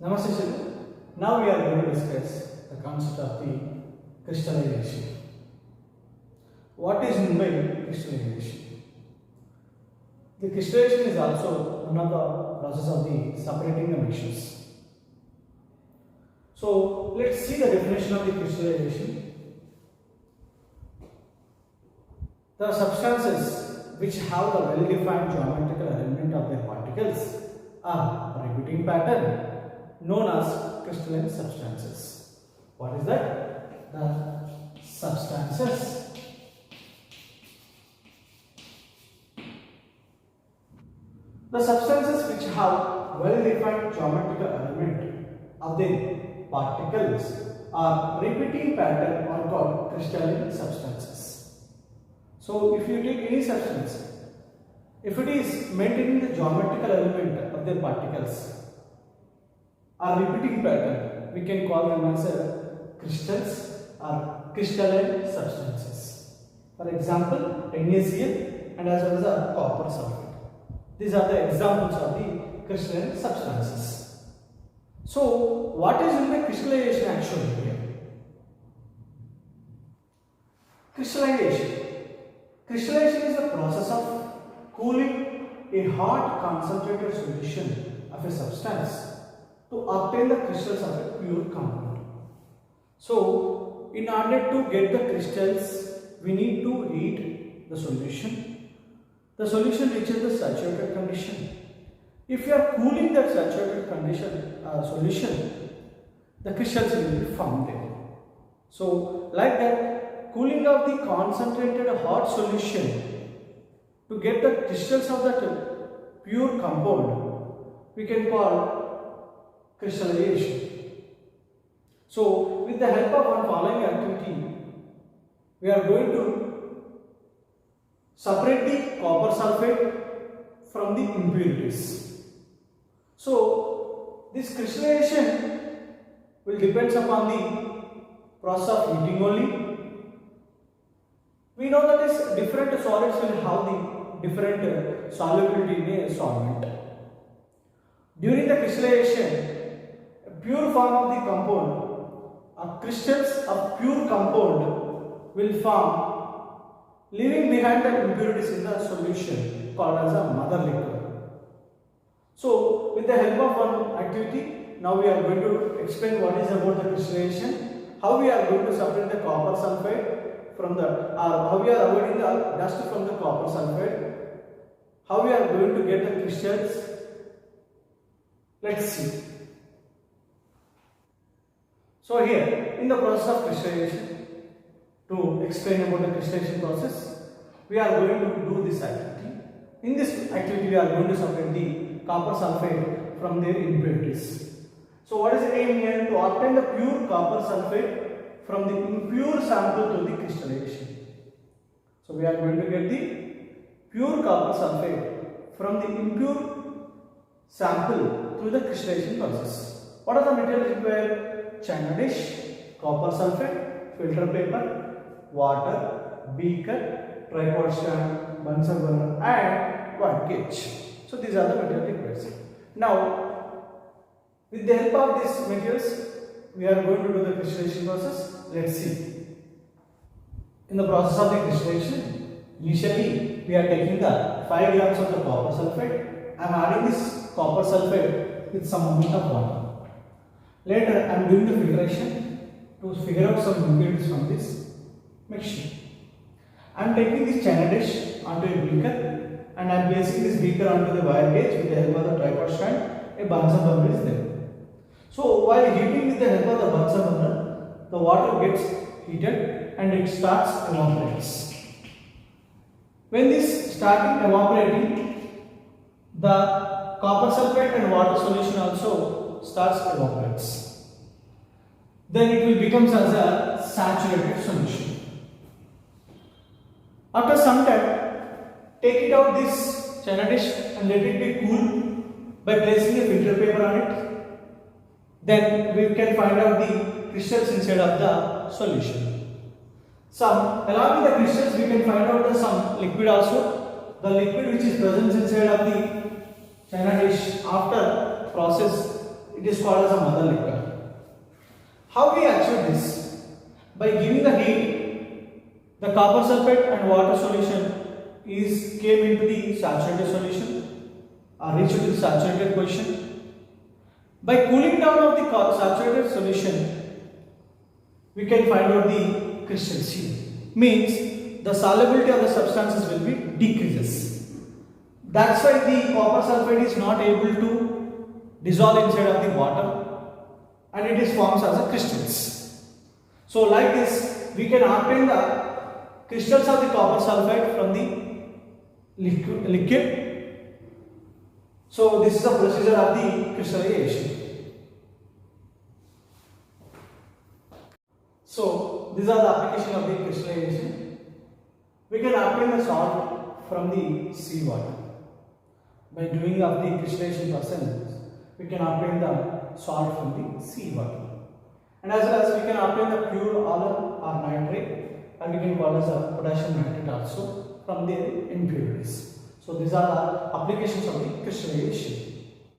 Namaste children. Now we are going to discuss the concept of the crystallization. What is meant by crystallization? The crystallization is also one of the process of the separating the metals. So let's see the definition of the crystallization. The substances which have the well-defined geometrical arrangement of their particles are repeating pattern known as crystalline substances. What is that? The substances which have well-defined geometrical arrangement of their particles are repeating pattern are called crystalline substances. So if you take any substance, if it is maintaining the geometrical element of their particles or repeating pattern, we can call them as crystals or crystalline substances. For example, NaCl and as well as copper sulfate. These are the examples of the crystalline substances. So, what is in the crystallization actually here? Crystallization is the process of cooling a hot concentrated solution of a substance to obtain the crystals of a pure compound. So, in order to get the crystals, we need to heat the solution. The solution reaches the saturated condition. If you are cooling that saturated condition solution, the crystals will be formed there. So, like that, cooling of the concentrated hot solution to get the crystals of that pure compound, we can call crystallization. So, with the help of one following activity, we are going to separate the copper sulfate from the impurities. So, this crystallization will depend upon the process of heating only. We know that is different solids will have the different solubility in a solvent. During the crystallization, a pure form of the compound or crystals of pure compound will form, leaving behind the impurities in the solution called as a mother liquid. So, with the help of one activity, now we are going to explain what is about the crystallization, how we are going to separate the copper sulfate from the, how we are avoiding the dust from the copper sulfate, how we are going to get the crystals. Let's see. So here, in the process of crystallization, to explain about the crystallization process, we are going to do this activity. In this activity, we are going to separate the copper sulfate from their impurities. So what is the aim here? To obtain the pure copper sulfate from the impure sample to the crystallization. So we are going to get the pure copper sulfate from the impure sample through the crystallization process. What are the materials required? China dish, copper sulfate, filter paper, water, beaker, tripod stand, Bunsen burner and white cage. So these are the material required. Now, with the help of these materials, we are going to do the crystallization process. Let's see. In the process of the crystallization, initially we are taking the 5 grams of the copper sulfate. I am adding this copper sulfate with some amount of water. Later, I am doing the filtration to figure out some impurities from this mixture. I am taking this china dish onto a beaker and I am placing this beaker onto the wire gauge with the help of the tripod stand. A Bunsen burner is there. So while heating with the help of the Bunsen burner, the water gets heated and it starts evaporating. When this starting evaporating, the copper sulfate and water solution also starts evaporates. Then it will become as a saturated solution. After some time, take it out this china dish and let it be cool by placing a filter paper on it. Then we can find out the crystals inside of the solution. Along with the crystals, we can find out some liquid also. The liquid which is present inside of the china dish after process, it It is called as a mother liquor. How we achieve this? By giving the heat, the copper sulfate and water solution came into the saturated solution or reached to the saturated position. By cooling down of the saturated solution, we can find out the crystals here. Means the solubility of the substances will be decreases. That's why the copper sulfate is not able to dissolve inside of the water and it is formed as a crystals. So like this, we can obtain the crystals of the copper sulfate from the liquid. So this is the procedure of the crystallization. So these are the application of the crystallization. We can obtain the salt from the seawater. By doing of the crystallization process, we can obtain the salt from the seawater. And as well as we can obtain the pure oil or nitrate, and we can call as a potassium nitrate also from the impurities. So these are the applications of the crystallization.